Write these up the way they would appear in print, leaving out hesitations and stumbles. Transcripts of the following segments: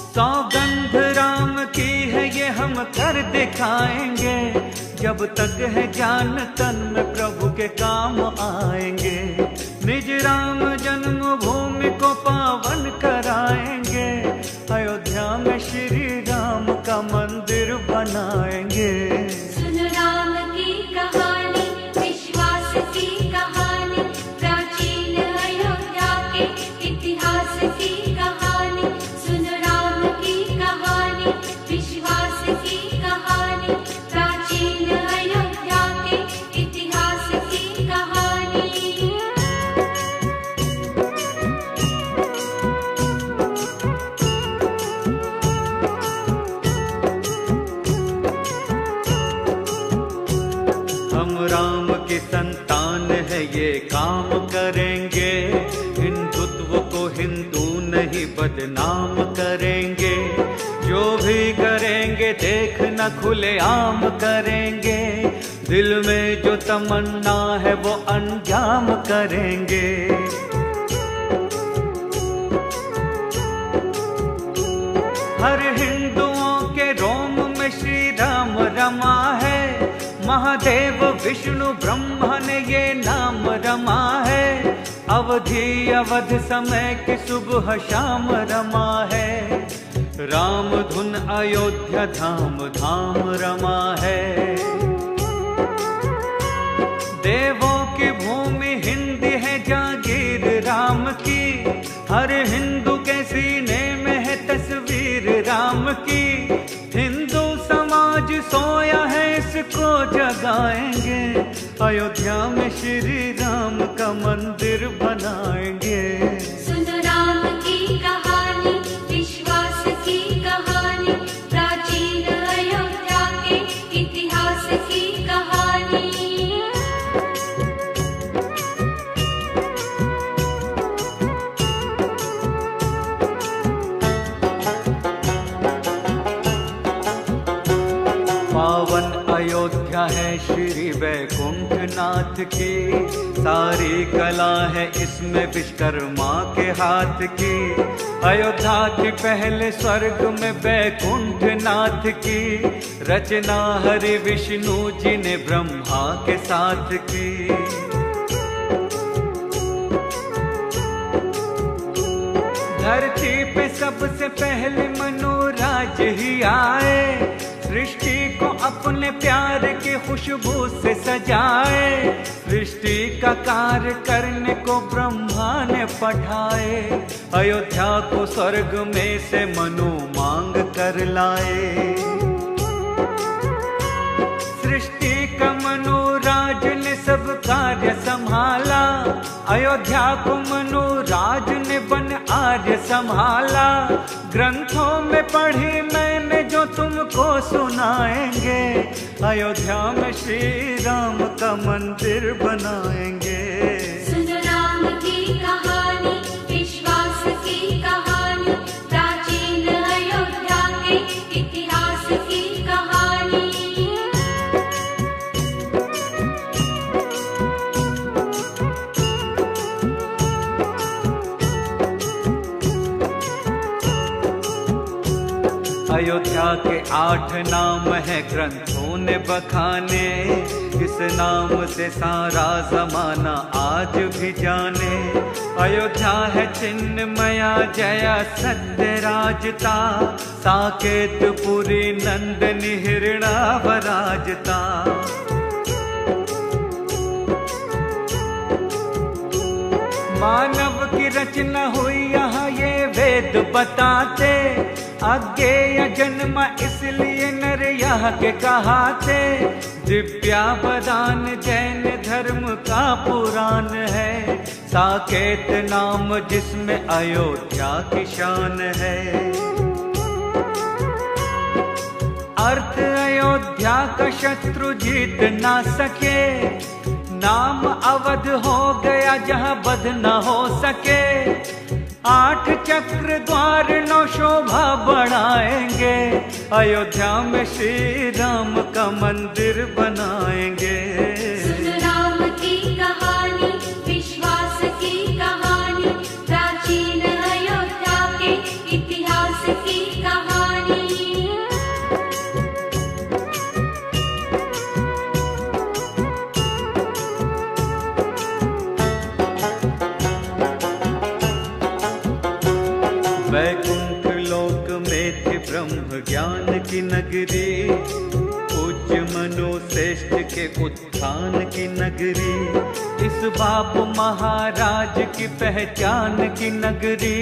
सौगंध राम की है ये हम कर दिखाएंगे, जब तक है जान तन में प्रभु के काम आएंगे। निज राम जन्मभूमि को पावन कराएंगे, अयोध्या में श्री राम का मंदिर बनाएंगे। सुन राम की कहानी, विश्वास की कहानी, प्राचीन अयोध्या के इतिहास की कहानी। सुन राम की कहानी, विश्वास की कहानी, प्राचीन अयोध्या के इतिहास की कहानी। हम राम की संतान है ये काम करेंगे, हिंदुत्व को हिंदू नहीं बदनाम करेंगे। जो भी करेंगे देखना खुले आम करेंगे, दिल में जो तमन्ना है वो अंजाम करेंगे। हर हिंदुओं के रोम में श्री राम रमा है, महादेव विष्णु ब्रह्मा ने ये नाम रमा है। अवधि अवध समय की सुबह शाम रमा है, राम धुन अयोध्या धाम धाम रमा है। देवों की भूमि हिंद है जागीर राम की, हर हिंदू के सीने में है तस्वीर राम की। हिंदू समाज सोया है इसको जगाएंगे, अयोध्या में श्री राम का मंदिर बनाएंगे। सुन राम की कहानी, विश्वास की कहानी, प्राचीन अयोध्या के इतिहास की कहानी। पावन अयोध्या है श्री वैकुंठ नाथ की, सारी कला है इसमें विश्वकर्मा के हाथ की। अयोध्या थी पहले स्वर्ग में वैकुंठ नाथ की, रचना हरि विष्णु जी ने ब्रह्मा के साथ की। धरती पे सबसे पहले मनोराज ही आए, सृष्टि को अपने प्यार की खुशबू से सजाए। सृष्टि का कार्य करने को ब्रह्मा ने पठाए, अयोध्या को स्वर्ग में से मनु मांग कर लाए। सृष्टि का मनोराज ने सब कार्य संभाला, अयोध्या को मनोराज ने वन आर्य संभाला। ग्रंथों में पढ़ी मैंने जो तुमको सुनाएंगे, अयोध्या में श्री राम का मंदिर बनाएंगे। सुन राम की कहानी, विश्वास की कहानी, प्राचीन अयोध्या के इतिहास की कहानी। अयोध्या के 8 नाम है ग्रंथों ने बखाने, इस नाम से सारा जमाना आज भी जाने। अयोध्या है चिन्मया जया सत्य राजता, साकेतपुरी नंदनी हिरणा वराजता। मानव की रचना हुई यहाँ ये वेद बताते, अज्ञेय जन्म इसलिए नर यहाँ के कहाते। दिव्यावदान जैन धर्म का पुराण है, साकेत नाम जिसमें अयोध्या की शान है। अर्थ अयोध्या का शत्रु जीत ना सके, नाम अवध हो गया जहाँ बध न हो सके। 8 चक्र द्वार 9 शोभा बढ़ाएंगे, अयोध्या में श्री राम का मंदिर बनाएंगे। सुन राम की कहानी, विश्वास की कहानी, की नगरी, पूज्य मनुश्रेष्ठ के उत्थान की नगरी, इस बाबू महाराज की पहचान की नगरी,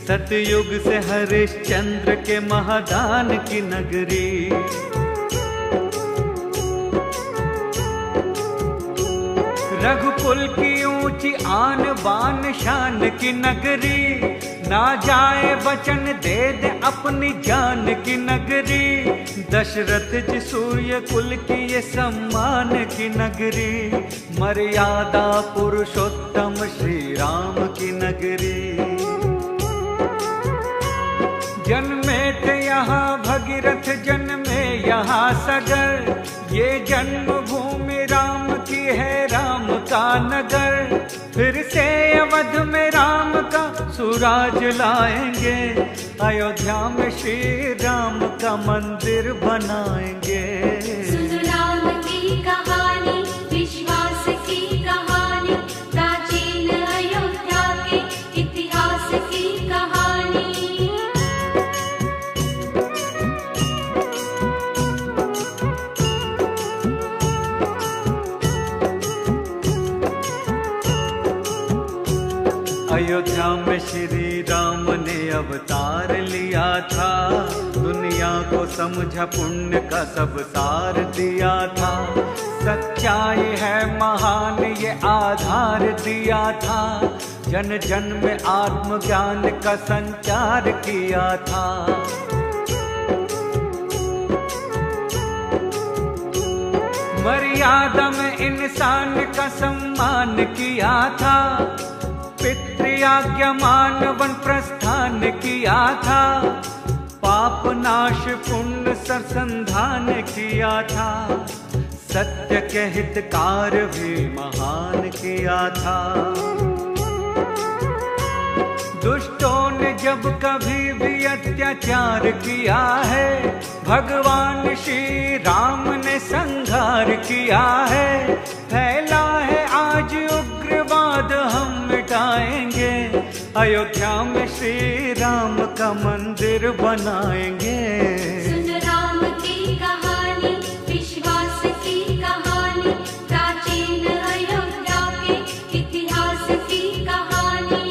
सतयुग से हरिश्चंद्र के महादान की नगरी। रघुकुल की ऊंची आन बान शान की नगरी, ना जाए वचन दे दे अपनी जान की नगरी, दशरथ जी सूर्य कुल की ये सम्मान की नगरी, मर्यादा पुरुषोत्तम श्री राम की नगरी। जन्मे थे यहाँ भगीरथ, जन्मे यहाँ सगर, ये जन्म भूमि राम की है, राम का नगर, फिर से अवध में राम का सुराज लाएंगे, अयोध्या में श्री राम का मंदिर बनाएंगे। सुन राम की कहानी, विश्वास की कहानी, प्राचीन अयोध्या के इतिहास की कहानी। अयोध्या में श्री राम ने अवतार लिया था, दुनिया को समझा पुण्य का सब सार दिया था, सच्चाई है महान ये आधार दिया था, जन जन में आत्मज्ञान का संचार किया था। मर्यादा में इंसान का सम्मान किया था, पितृयाज्ञा मानवन प्रस्थान किया था, पाप नाश पुण्य संधान किया था, सत्य के हितकार भी महान किया था। दुष्टों ने जब कभी भी अत्याचार किया है, भगवान श्री राम ने संहार किया है, फैला है आज उग्रवाद हम मिटाएंगे, अयोध्या में श्री राम का मंदिर बनाएंगे। सुन राम की कहानी, विश्वास की कहानी, प्राचीन अयोध्या के इतिहास की कहानी।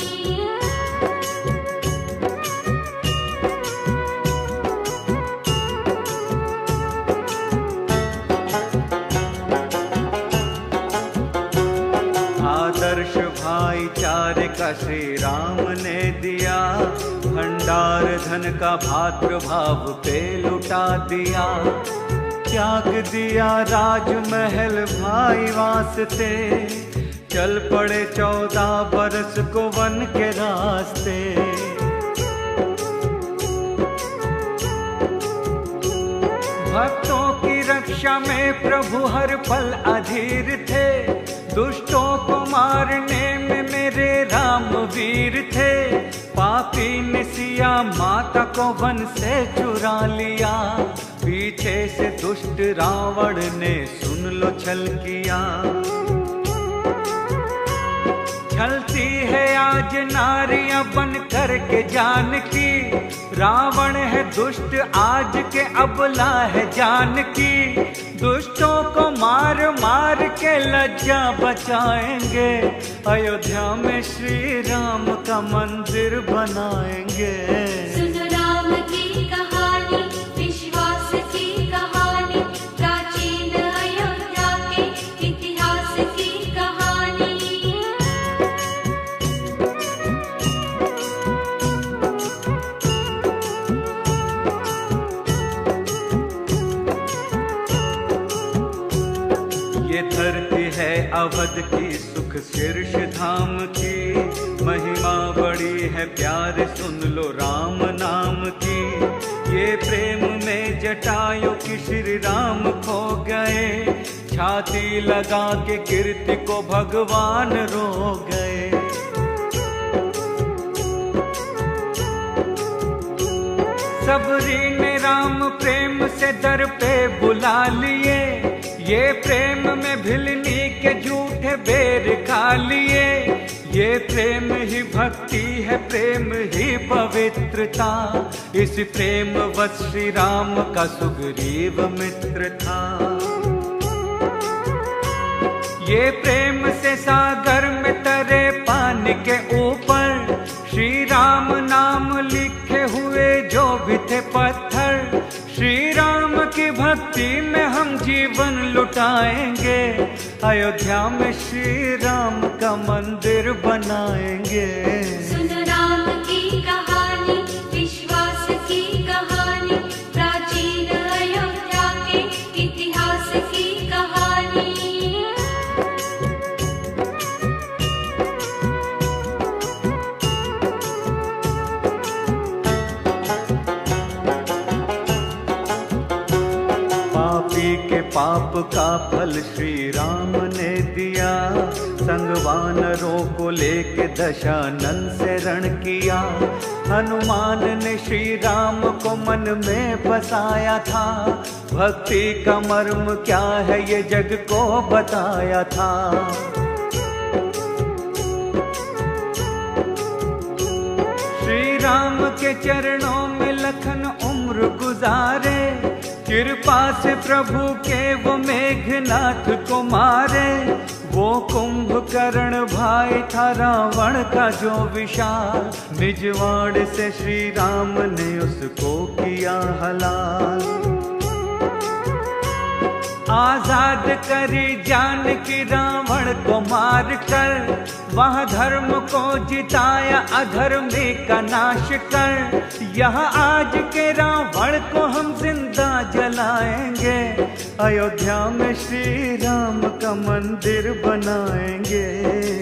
आदर्श भाईचारे का श्री राम ने दिया, भंडार धन का भातृभाव पे लुटा दिया, त्याग दिया राजमहल भाई वास्ते, चल पड़े 14 बरस को वन के रास्ते। भक्तों की रक्षा में प्रभु हर पल अधीर थे, दुष्टों को मारने में मेरे राम वीर थे, पापी ने सिया माता को वन से चुरा लिया, पीछे से दुष्ट रावण ने सुन लो छल किया। छलती है आज नारियां बन कर के जानकी, रावण है दुष्ट आज के अबला है जानकी, दुष्टों को मार मार के लज्जा बचाएंगे, अयोध्या में श्री राम का मंदिर बनाएंगे। सुन राम की कहानी, विश्वास की कहानी, प्राचीन अयोध्या के इतिहास की कहानी। ये धरती है अवध की सुख शीर्ष धाम की, महिमा बड़ी है प्यार सुन लो राम नाम की, ये प्रेम में जटायु की श्री राम खो गए, छाती लगा के कीर्ति को भगवान रो गए। सबरी ने राम प्रेम से दर पे बुला लिए, ये प्रेम में भिलनी के झूठे बेर खा लिए, ये प्रेम ही भक्ति है, प्रेम ही पवित्रता। इस प्रेम वश श्री राम का सुग्रीव मित्र था। ये प्रेम से सागर में तरे पानी के ऊपर, श्री राम नाम लिखे हुए जो भी थे पत्थर। श्री राम की भक्ति में हम जीवन लुटाएंगे, अयोध्या में श्री राम का मंदिर बनाएंगे। सुन राम की कहानी, विश्वास की कहानी, प्राचीन अयोध्या के इतिहास की कहानी। के पाप का फल श्री राम ने दिया, संग वानरों को लेके दशानन से रण किया। हनुमान ने श्री राम को मन में बसाया था, भक्ति का मर्म क्या है ये जग को बताया था। श्री राम के चरणों में लखन उम्र गुजारे, कृपा से प्रभु के वो मेघनाथ को मारे। वो कुंभकर्ण भाई था रावण का जो विशाल, निजवाड़ से श्री राम ने उसको किया हलाल। आजाद करी जानकी रावण को मार कर, वहाँ धर्म को जिताया अधर्मी का नाश कर। यहाँ आज के रावण को हम जिंदा जलाएंगे, अयोध्या में श्री राम का मंदिर बनाएंगे।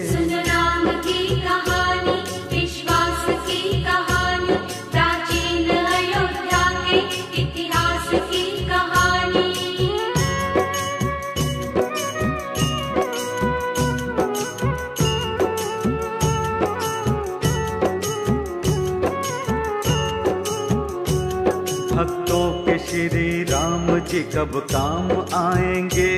सुन राम की कहानी, विश्वास की कहानी, प्राचीन अयोध्या के इतिहास की कहानी। भक्तों के श्री राम जी कब काम आएंगे,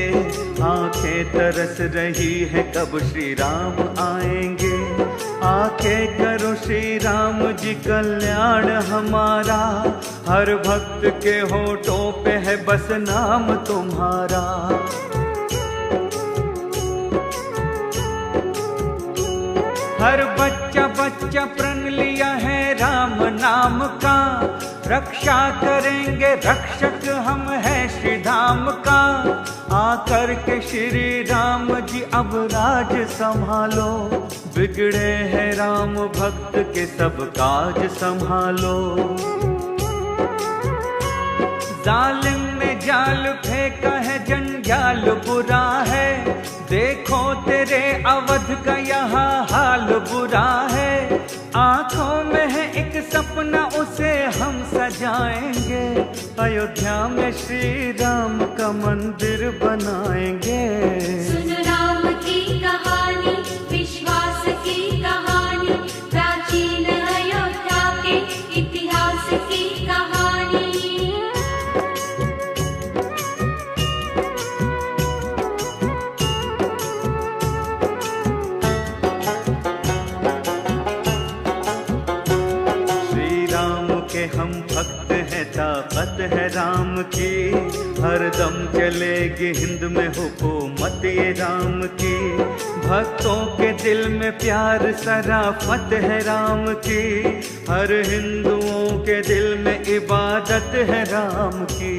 आंखें तरस रही है कब श्री राम आएंगे। आंखें करो श्री राम जी कल्याण हमारा, हर भक्त के होठों पे है बस नाम तुम्हारा। हर बच्चा बच्चा प्रण लिया है राम नाम का, रक्षा करेंगे रक्षक हम हैं श्री धाम का। आकर के श्री राम जी अब राज संभालो, बिगड़े हैं राम भक्त के सब काज संभालो। जालिम ने जाल फेंका है जंजाल बुरा है, देखो तेरे अवध का यहाँ हाल बुरा है। आंखों में है एक सपना उसे हम सजाएंगे, अयोध्या में श्री राम का मंदिर बनाएंगे। सुन राम की कहानी, विश्वास की कहानी, प्राचीन अयोध्या के इतिहास की कहानी। हम भक्त हैं ताकत है राम की, हरदम चलेगी हिंद में हुकूमत ये राम की। भक्तों के दिल में प्यार सराफत है राम की, हर हिंदुओं के दिल में इबादत है राम की।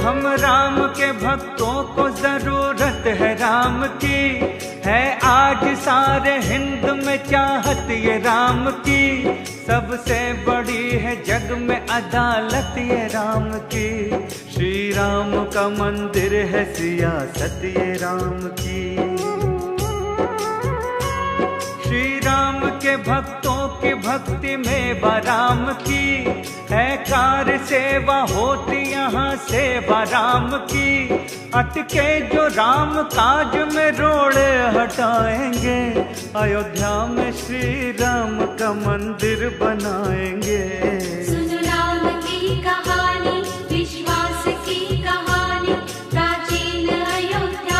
हम राम के भक्तों को जरूरत है राम की, है आज सारे हिंद में चाहत ये राम की। सबसे बड़ी है जग में अदालत ये राम की, श्री राम का मंदिर है सियासत ये राम की। श्री राम के भक्तों की भक्ति में बराम की, है कार्य सेवा होती यहाँ सेवा राम की। अटके जो राम काज में रोड़े हटाएंगे, अयोध्या में श्री राम का मंदिर बनाएंगे। सुन राम की कहानी, विश्वास की कहानी, प्राचीन अयोध्या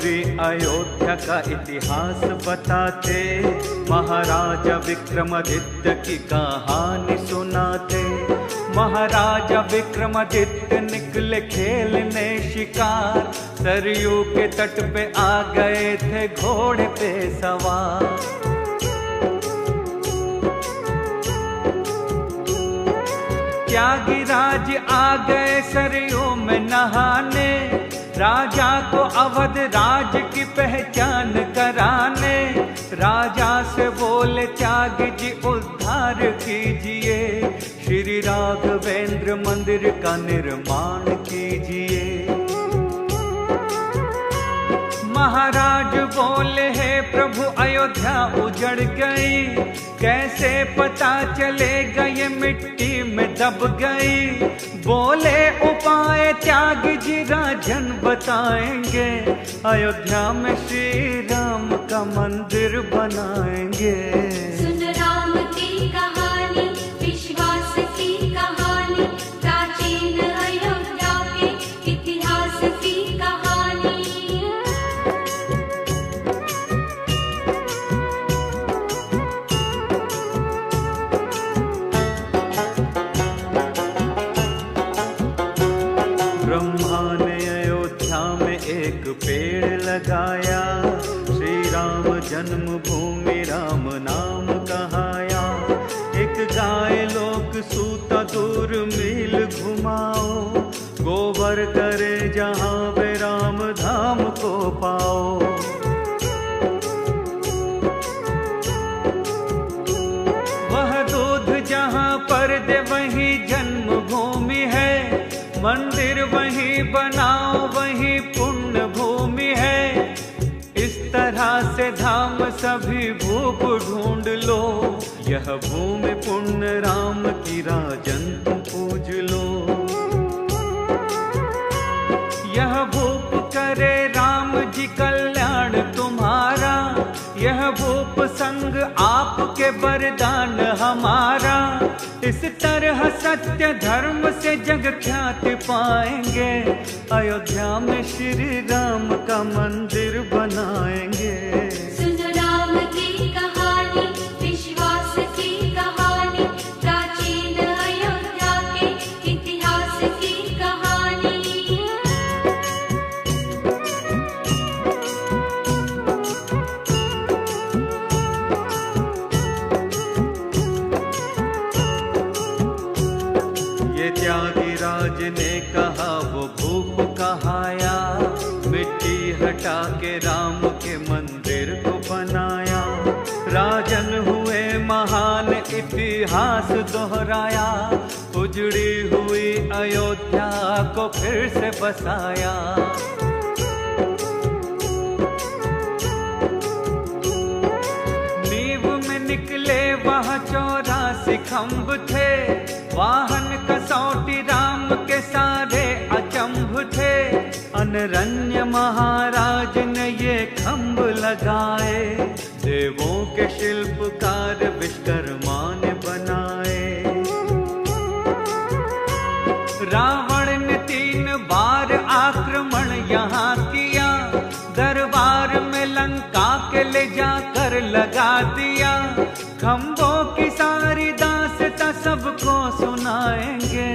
पूरी अयोध्या का इतिहास बताते, महाराजा विक्रमादित्य की कहानी सुनाते। महाराजा विक्रमादित्य निकले खेलने शिकार, सरयू के तट पे आ गए थे घोड़े पे सवार। त्यागीराज आ गए सरयू में नहाने, राजा को अवध राज की पहचान कराने। राजा से बोले त्यागी जी उद्धार कीजिए, श्री राघवेंद्र मंदिर का निर्माण कीजिए। महाराज बोले हे प्रभु अयोध्या उजड़ गई, कैसे पता चलेगा ये मिट्टी में दब गई। बोले उपाय त्यागी जी राजन बताएंगे, अयोध्या में श्री राम का मंदिर बनाएंगे। सुन राम की कहानी, विश्वास की कहानी, प्राचीन अयोध्या के इतिहास की कहानी। ब्रह्मा ने अयोध्या में एक पेड़ लगाया, श्री राम जन्मभूमि राम नाम कहाया। एक गाय लोक सूता दूर मील घुमाओ, गोबर करे जहाँ वे राम धाम को पाओ। वह दूध जहाँ पर दे वही जन्मभूमि है, मंदिर वहीं बनाओ वहीं पुण्य भूमि है। इस तरह से धाम सभी भूप ढूंढ लो, यह भूमि पुण्य राम की राजन तुम पूज लो। यह भूप करे राम जी कल्याण तुम्हारा, यह भूप संग आपके वरदान हमारा। इस तरह सत्य धर्म से जग ख्याति पाएंगे, अयोध्या में श्री राम का मंदिर बनाएंगे। सुन राम की कहानी, विश्वास की कहानी, प्राचीन अयोध्या के इतिहास की कहानी। त्यागीराज ने कहा वो भूप कहाया, मिट्टी हटा के राम के मंदिर को बनाया। राजन हुए महान इतिहास दोहराया, उजड़ी हुई अयोध्या को फिर से बसाया। नींव में निकले वह 84 खंभ थे, वाहन कसौटी राम के सारे अचंभ थे। अनरण्य महाराज ने ये खंभ लगाए, देवों के शिल्पकार विश्वकर्मा ने बनाए। रावण ने 3 बार आक्रमण यहाँ किया, दरबार में लंका के ले जाकर लगा दिया। खंभों की सारी दास्तां सबको सुनाएंगे,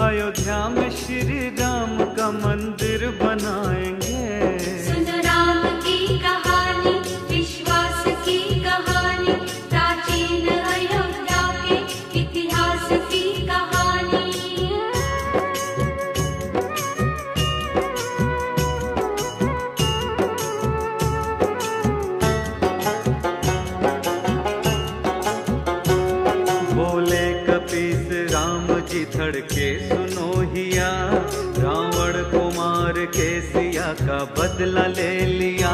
अयोध्या में श्री राम का मंदिर बनाएंगे। सुन राम की कहानी, विश्वास की कहानी, प्राचीन अयोध्या के इतिहास की कहानी। धड़के सुनो हिया, रावण कुमार के सिया का बदला ले लिया।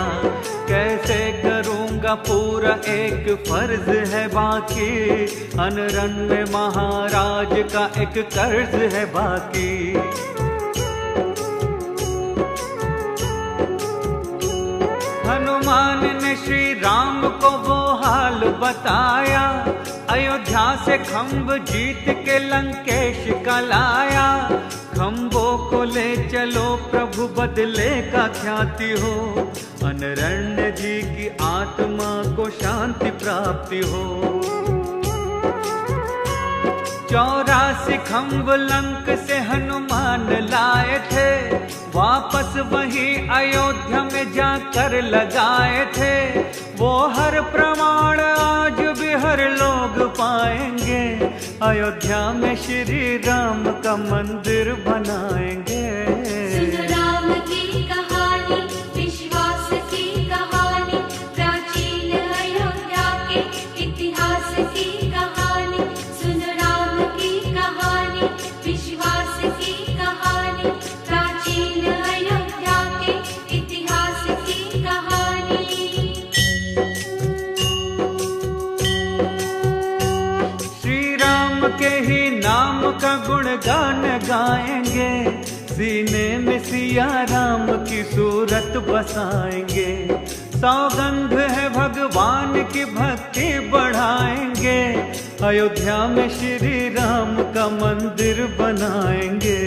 कैसे करूँगा पूरा एक फर्ज है बाकी, अनरण्य महाराज का एक कर्ज है बाकी। हनुमान ने श्री राम को वो हाल बताया, अयोध्या से खंभ जीत के लंकेश का लाया। खम्भों को ले चलो प्रभु बदले का ख्याति हो, अनरण्य जी की आत्मा को शांति प्राप्ति हो। 84 खम्भ लंक से हनुमान लाए थे, वापस वही अयोध्या में जाकर लगाए थे। वो हर प्रमाण आज भी हर लोग पाएंगे, अयोध्या में श्री राम का मंदिर बनाएंगे। सुन राम की कहानी, विश्वास की कहानी, प्राचीन अयोध्या के इतिहास की कहानी। सुन राम की कहानी, विश्वास की कहानी, प्राचीन अयोध्या के इतिहास की कहानी। श्री राम के ही नाम का गुणगान गाएंगे, सीने में सिया राम की सूरत बसाएंगे। सौगंध है भगवान की भक्ति बढ़ाएंगे, अयोध्या में श्री राम का मंदिर बनाएंगे।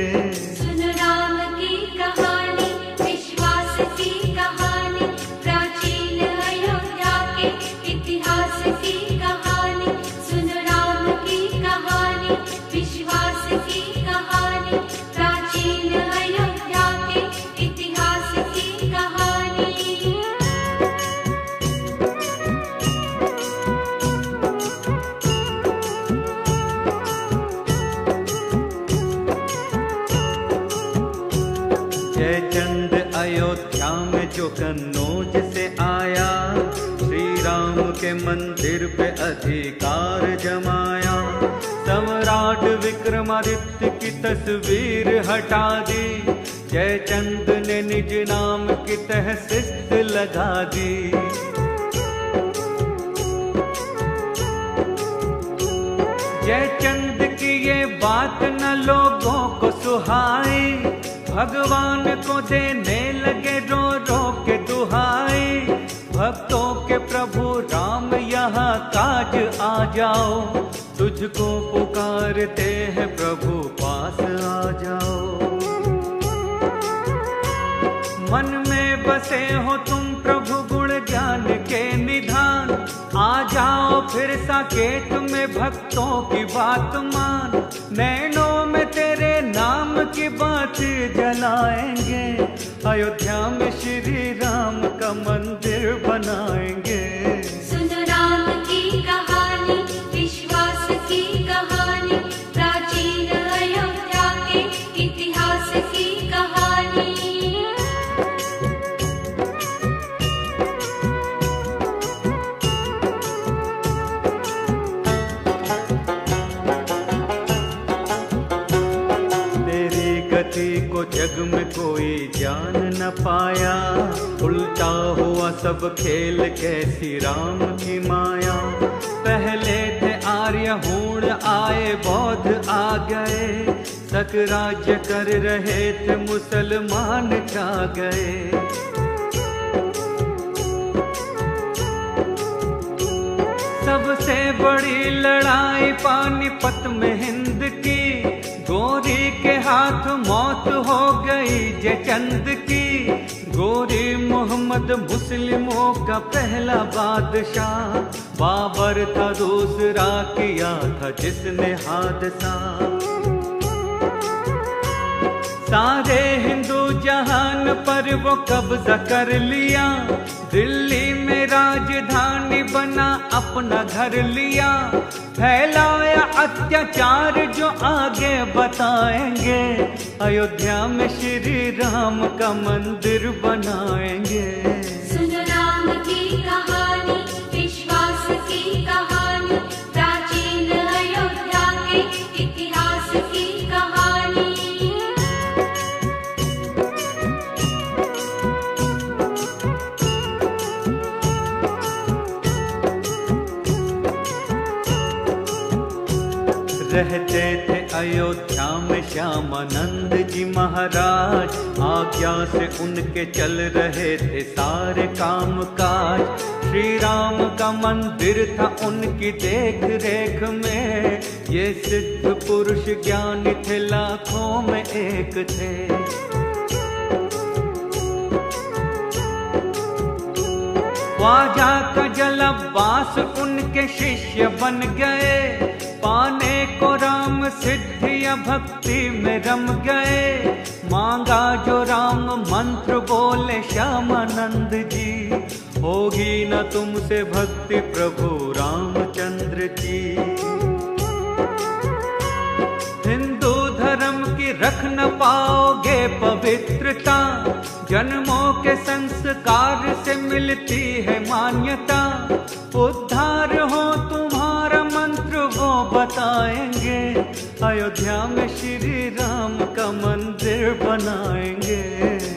सुन राम की कहानी, विश्वास की कहानी, प्राचीन अयोध्या के इतिहास की कहानी। सुन राम की कहानी, विश्वास की कहानी, प्राचीन अयोध्या के इतिहास की कहानी। जयचंद अयोध्या में जो कन्नौज से आया, श्री राम के मंदिर पे अधिकार जमाया। सम्राट विक्रमादित्य की तस्वीर हटा दी, जयचंद ने निज नाम की तहसीस लगा दी। जयचंद की ये बात न लोगों को सुहाई, भगवान को देने लगे रो रो के दुहाई। भक्तों के प्रभु राम यहाँ काज आ जाओ, तुझको पुकारते हैं प्रभु पास आ जाओ। मन में बसे हो तुम प्रभु गुण ज्ञान के निधान, आ जाओ फिर साकेत में भक्तों की बात मान। नैनों में तेरे नाम की बात जलाएंगे, अयोध्या में श्री राम का मंदिर बनाएंगे। सुन राम की कहानी, विश्वास की कहानी, प्राचीन अयोध्या के इतिहास की कहानी। को जग में कोई जान न पाया, उल्टा हुआ सब खेल कैसी राम की माया। पहले थे आर्य हूण आए बौद्ध आ गए, सक राज्य कर रहे थे मुसलमान छा गए। सबसे बड़ी लड़ाई पानीपत में हिंद की, गोरी के हाथ मौत हो गई जयचंद की। गोरी मोहम्मद मुस्लिमों का पहला बादशाह, बाबर था दूसरा किया था जिसने हादसा। सारे हिंदू जहान पर वो कब्जा कर लिया, दिल्ली में राजधानी बना अपना घर लिया। फैलाया अत्याचार जो आगे बताएंगे, अयोध्या में श्री राम का मंदिर बनाएंगे। सुन राम की कहानी, विश्वास की कहानी, प्राचीन अयोध्या के इतिहास की कहानी। रहते थे अयोध्या में श्यामानंद जी महाराज, आज्ञा से उनके चल रहे थे सारे काम काज। श्री राम का मंदिर था उनकी देख रेख में, ये सिद्ध पुरुष ज्ञानी थे, लाखों में एक थे। ख्वाजा का जलब्बास उनके शिष्य बन गए, पाने को राम सिद्धियां भक्ति में रम गए। मांगा जो राम मंत्र बोले श्यामानंद जी, होगी न तुमसे भक्ति प्रभु रामचंद्र जी। हिंदू धर्म की रख न पाओगे पवित्रता, जन्मों के संस्कार से मिलती है मान्यता। उद्धार हो तुम्हारा मंत्र वो बताएंगे, अयोध्या में श्री राम का मंदिर बनाएंगे।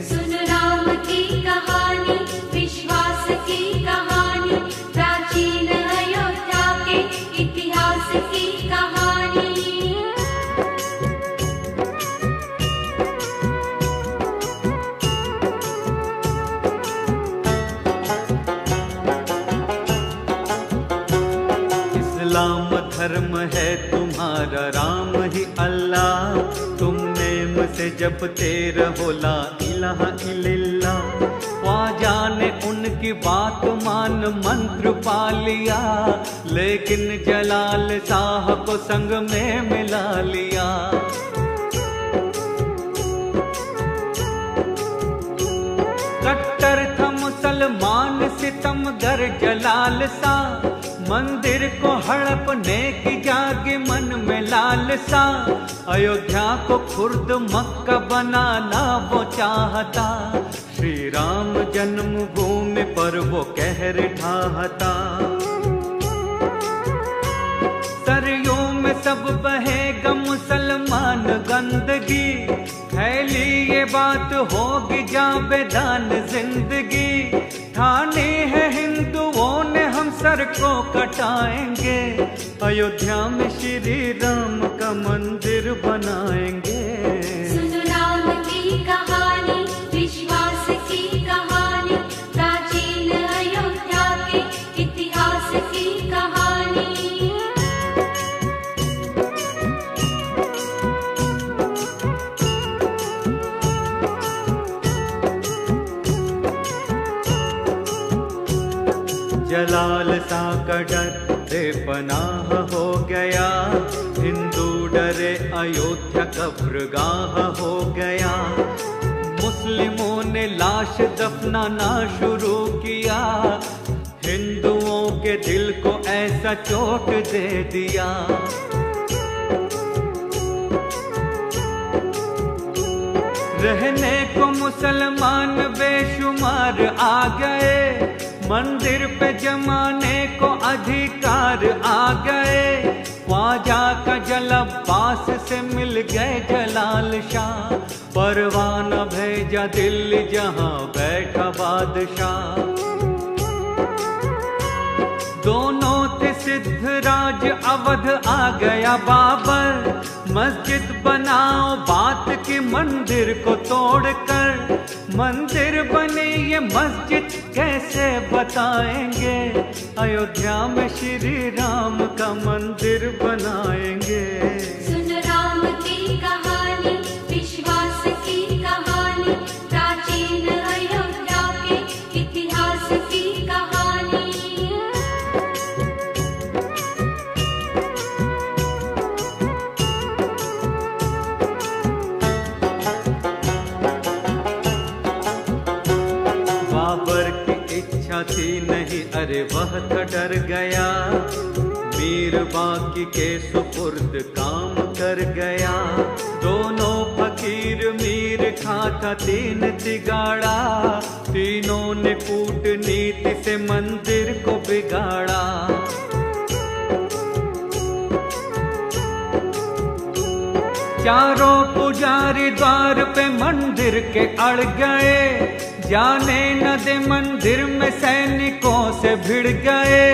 सुन राम की कहानी, विश्वास की कहानी, प्राचीन अयोध्या के इतिहास की कहानी। इस्लाम धर्म है तुम्हारा, राम ही अल्लाह, तुम नेम से जपते रहो ला इलाहा इल्लल्लाह। ख्वाजा ने उनकी बात मान मंत्र पा लिया, लेकिन जलाल शाह को संग में मिला लिया। कट्टर था मुसलमान सितमगर जलाल सा, मंदिर को हड़पने की जागे मन में लालसा। अयोध्या को खुर्द मक्का बनाना वो चाहता, श्री राम जन्मभूमि पर वो कहर ढाहता। सरयों में सब बहेगा मुसलमान गंदगी, फैली ये बात होगी जाबेदान जिंदगी। ठाने है हिंदुओं ने हम सर को कटाएंगे, अयोध्या में श्री राम का मंदिर बनाएंगे। सुन राम की कहानी, विश्वास की कहानी, प्राचीन अयोध्या के इतिहास की कहानी। जलाल सा का डर बेपनाह हो गया, हिंदू डरे अयोध्या कब्रगाह हो गया। मुस्लिमों ने लाश दफनाना शुरू किया, हिंदुओं के दिल को ऐसा चोट दे दिया। रहने को मुसलमान बेशुमार आ गए, मंदिर पे जमाने को अधिकार आ गए। ख्वाजा का जलब्बास से मिल गए जलाल शाह, परवाना भेजा दिल्ली जहां बैठा बादशाह। दोनों थे सिद्धराज, अवध आ गया बाबर, मस्जिद बनाओ बात की मंदिर को तोड़कर। मंदिर बने ये मस्जिद कैसे बताएंगे, अयोध्या में श्री राम का मंदिर बनाएंगे। सुन राम की कहानी, विश्वास की कहानी, प्राचीन अयोध्या के इतिहास की कहानी। बाबर की इच्छा थी नहीं, अरे वह तो डर गया, मीर बाकी के सुपुर्द काम कर गया। दोनों फकीर मीर खाता तीन तिगाड़ा, तीनों ने कूटनीति से मंदिर को बिगाड़ा। चारों पुजारी द्वार पे मंदिर के अड़ गए, जाने न दे मंदिर में सैनिकों से भिड़ गए।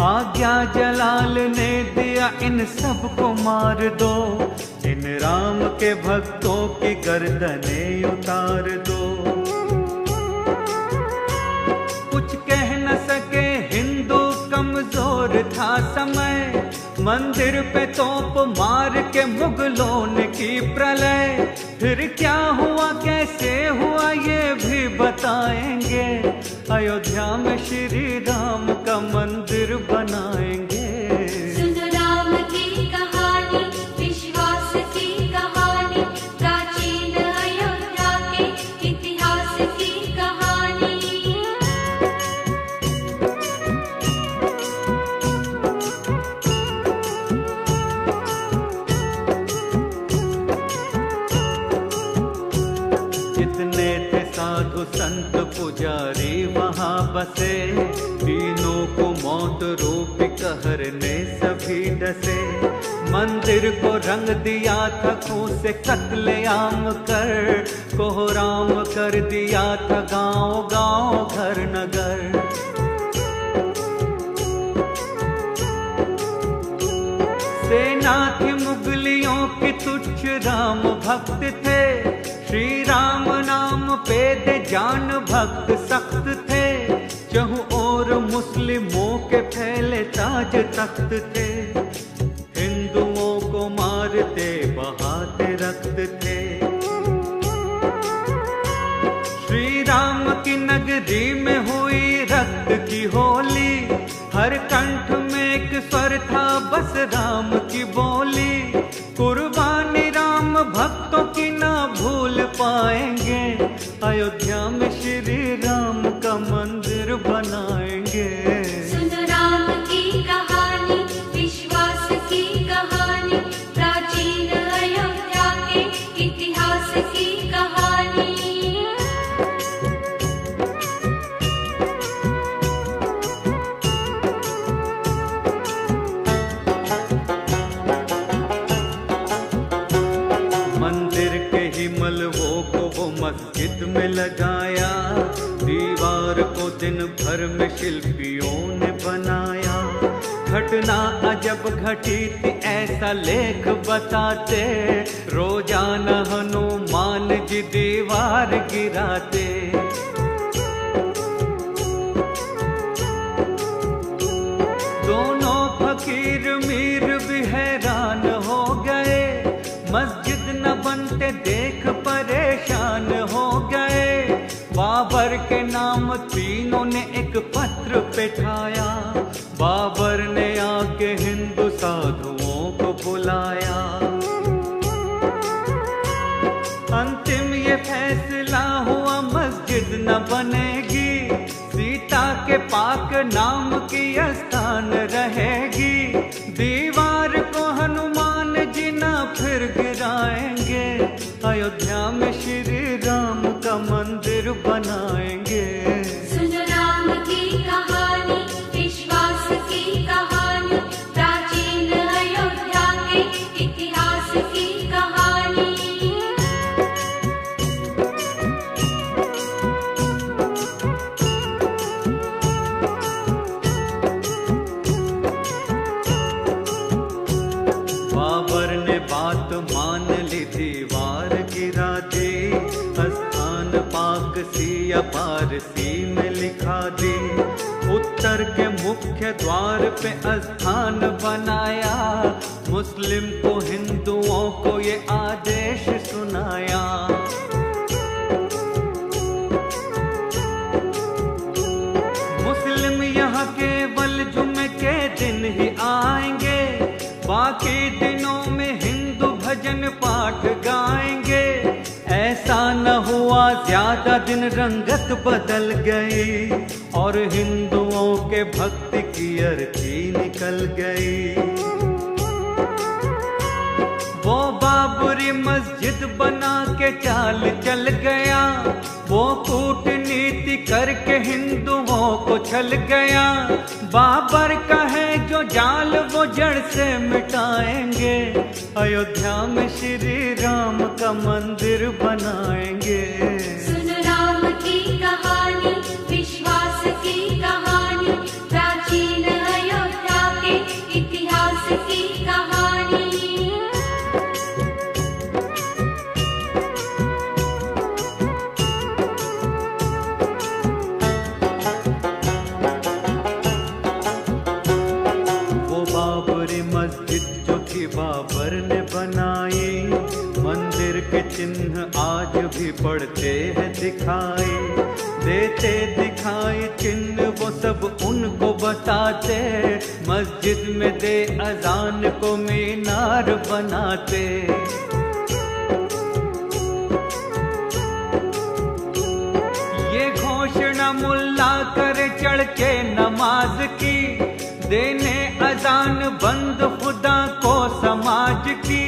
आज्ञा जलाल ने दिया इन सबको मार दो, इन राम के भक्तों की गर्दनें उतार दो। कुछ कह न सके हिंदू, कमजोर था समय, मंदिर पे तोप मार के मुगलों ने की प्रलय, फिर क्या हुआ कैसे हुआ ये भी बताएंगे। अयोध्या में श्री राम का मंदिर बनाएंगे। सुन राम की कहानी, विश्वास की कहानी, प्राचीन अयोध्या के इतिहास की कहानी। जितने थे साधु संत पुजारी वहाँ बसे, तीनों को मौत रूपी कहर ने सभी डसे। मंदिर को रंग दिया था खून से कत्लेआम कर, कोहराम कर दिया था गांव गांव घर नगर। सेना थी मुगलियों की तुच्छ राम भक्त थे, श्री राम नाम पे दे जान भक्त सख्त थे। चहु और मुस्लिमों के फैले ताज तख्त थे, हिंदुओं को मारते बहाते रक्त थे। श्री राम की नगरी में हुई रक्त की होली, हर कंठ में एक स्वर था बस राम की बोली। कुर्बानी राम भक्तों की ना भूल पाएंगे, अयोध्या में श्री राम का मंदिर बनाएंगे। सुन राम की कहानी, विश्वास की कहानी, प्राचीन अयोध्या के इतिहास की कहानी। मंदिर के ही मलबों को वो मस्जिद में लगाया, दीवार को दिन भर में शिल्पियों ने बनाया। घटना अजब घटी थी ऐसा लेख बताते, रोजाना हनुमान जी दीवार गिराते। दोनों फकीर मीर भी हैरान हो गए, मस्जिद न बनते देख परेशान हो गए। बाबर के नाम तीनों ने एक पत्र पेठाया, बाबर ने आके हिंदू साधुओं को बुलाया। अंतिम ये फैसला हुआ मस्जिद न बनेगी, सीता के पाक नाम की स्थान रहेगी। दीवार को हनुमान जी न फिर गिराएंगे, अयोध्या में श्री राम का मंदिर बनाएंगे। सुन राम की कहानी, विश्वास की कहानी, प्राचीन अयोध्या के इतिहास की कहानी। बाबर ने बात मान ली, दीवार गिरा दी, स्थान पाक सी या पारसी में लिखा दी। उत्तर के मुख्य द्वार पे स्थान बनाया, मुस्लिम को हिंदुओं को ये आदेश सुनाया। मुस्लिम यहाँ केवल जुमे के दिन ही आएंगे, बाकी दिनों में हिंदू भजन पाठ गाएंगे। ऐसा न हुआ ज्यादा दिन रंगत बदल गई, और हिंदुओं के भक्ति की अर्थी निकल गई। वो बाबरी मस्जिद बना के चाल चल गया, वो कूटनीति करके हिंदुओं को छल गया। बाबर का है जो जाल वो जड़ से मिटाएंगे, अयोध्या में श्री राम का मंदिर बनाएंगे। सुन राम की कहानी, विश्वास की कहानी, प्राचीन अयोध्या के इतिहास की कहानी। पड़ते हैं दिखाई, देते दिखाई चिन्ह वो सब उनको बताते, मस्जिद में दे अजान को मीनार बनाते। ये घोषणा मुल्ला करे चढ़ के नमाज की, देने अजान बंद खुदा को समाज की,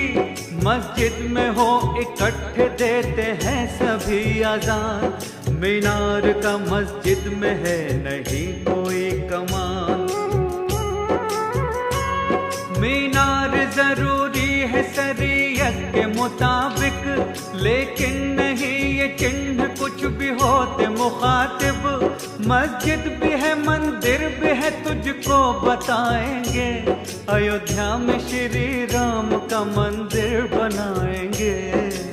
मस्जिद में हो इकट्ठे देते हैं सभी अजान, मीनार का मस्जिद में है नहीं कोई कमान। मीनार जरूरी है शरीयत के मुताबिक, लेकिन नहीं ये चिन्ह कुछ भी होते मुखातिब, मस्जिद भी है मंदिर भी है तुझको बताएंगे, अयोध्या में श्री राम का मंदिर बनाएंगे।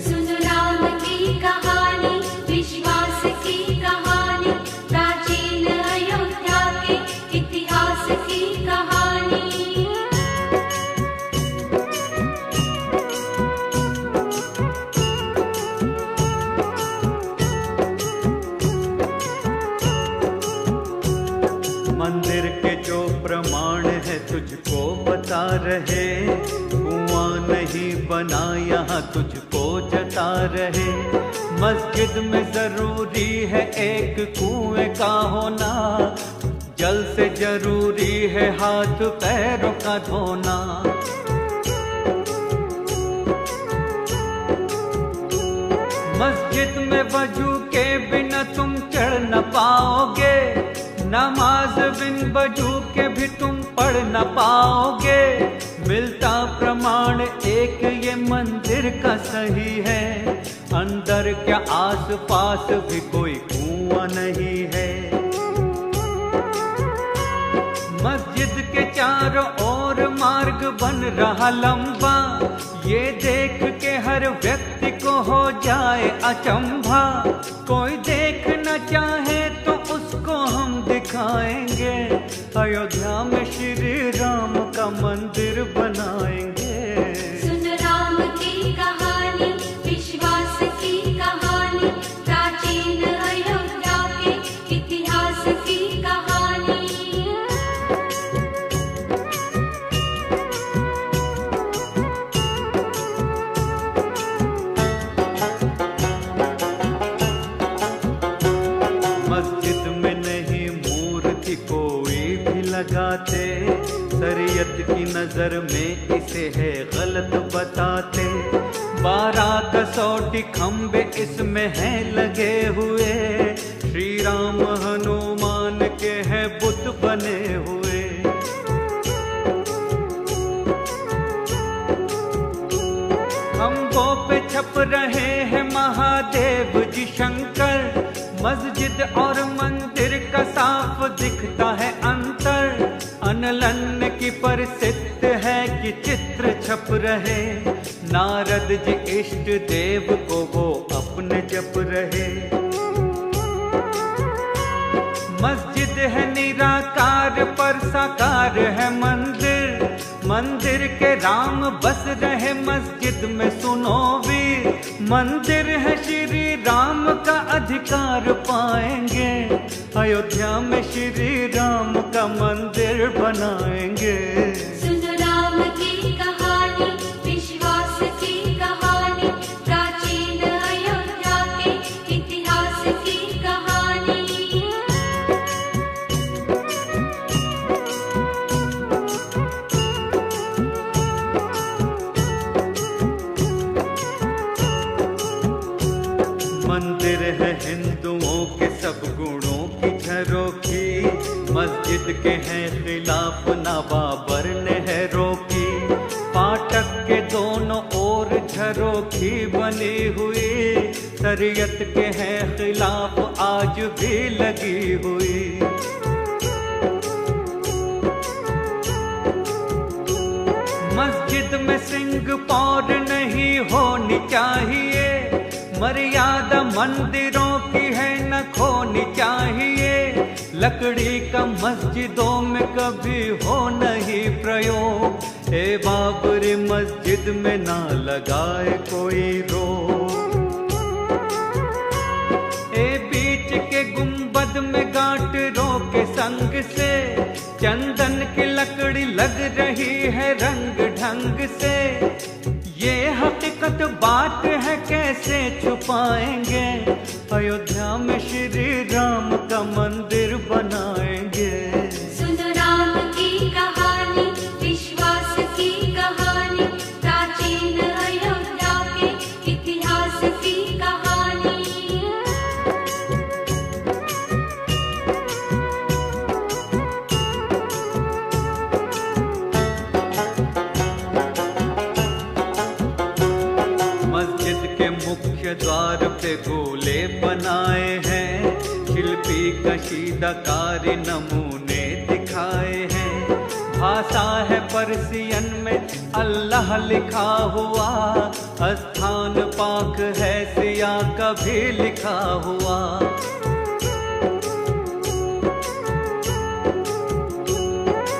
सुन राम की कहानी, विश्वास की कहानी, प्राचीन अयोध्या के इतिहास की कहानी। मंदिर के जो प्रमाण है तुझको बता रहे, कुआं नहीं बना यहाँ तुझको जता रहे, मस्जिद में जरूरी है एक कुएं का होना, जल से जरूरी है हाथ पैरों का धोना। मस्जिद में वजू के बिना तुम चढ़ न पाओगे, नमाज बिन वजू के भी तुम पढ़ न पाओगे, मिलता प्रमाण एक ये मंदिर का सही है, अंदर क्या आस पास भी कोई कुआं नहीं है। मस्जिद के चारों ओर मार्ग बन रहा लंबा, ये देख के हर व्यक्ति को हो जाए अचंभा, कोई देख न चाहे तो उसको हम दिखाएंगे, अयोध्या में श्री राम का मंदिर बनाएंगे। सुन राम की कहानी, विश्वास की कहानी, प्राचीन अयोध्या के इतिहास की कहानी। मस्जिद में नहीं मूर्ति कोई भी लगाते, शरीयत की नजर में इसे है गलत बताते, 12 कसौटी खंबे इसमें हैं लगे हुए, श्री राम हनुमान के हैं बुत बने हुए। खंभों पे छप रहे हैं महादेव जी शंकर, मस्जिद और मंदिर का साफ दिखता है अंतर, अनलन की प्रसिद्ध है कि चित्र छप रहे, नारद जी इष्ट देव को वो अपने जप रहे। मस्जिद है निराकार पर साकार है मंदिर, मंदिर के राम बस रहे मस्जिद में सुनो वीर, मंदिर है श्री राम का अधिकार पाएंगे, अयोध्या में श्री राम का मंदिर बनाएंगे। सुन राम की कहानी, विश्वास की कहानी, प्राचीन अयोध्या के इतिहास की कहानी। मंदिर है हिंदुओं के सब गुणों की झरोखी, मस्जिद के हैं खिलाफ ना बाबर ने है रोकी, फाटक के दोनों ओर झरोखी बनी हुई, शरीयत के हैं खिलाफ आज भी लगी हुई। मस्जिद में सिंह पौर नहीं होनी चाहिए, मर्यादा मंदिरों की है न खोनी चाहिए, लकड़ी का मस्जिदों में कभी हो नहीं प्रयोग, हे बाबरी मस्जिद में ना लगाए कोई रोक। हाथ में गांठ रोके संग से, चंदन की लकड़ी लग रही है रंग ढंग से। ये हकीकत बात है कैसे छुपाएंगे, अयोध्या में श्री राम का मंदिर बनाएंगे। सुनो राम की कहानी, विश्वास की कहानी, प्राचीन अयोध्या के इतिहास की कहानी। मस्जिद के मुख्य द्वार पे गोले बनाए हैं, शिल्पी कशीदाकारी नमूने दिखाए हैं। भाषा है पर्सियन में अल्लाह लिखा हुआ, स्थान पाक है सिया का भी लिखा हुआ।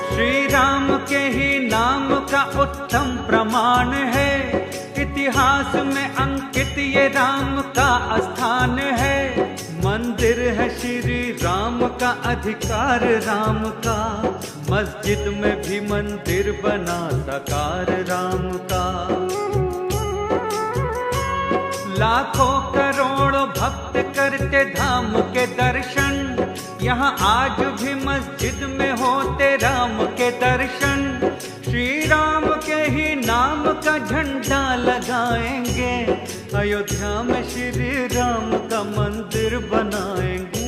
श्री राम के ही नाम का उत्तम प्रमाण है, इतिहास में अंकित ये राम का स्थान है। मंदिर है श्री राम का, अधिकार राम का, मस्जिद में भी मंदिर बना साकार राम का। लाखों करोड़ों भक्त करते धाम के दर्शन, यहाँ आज भी मस्जिद में होते राम के दर्शन। श्री राम के ही नाम का झंडा लगाएंगे, अयोध्या में श्री राम का मंदिर बनाएंगे।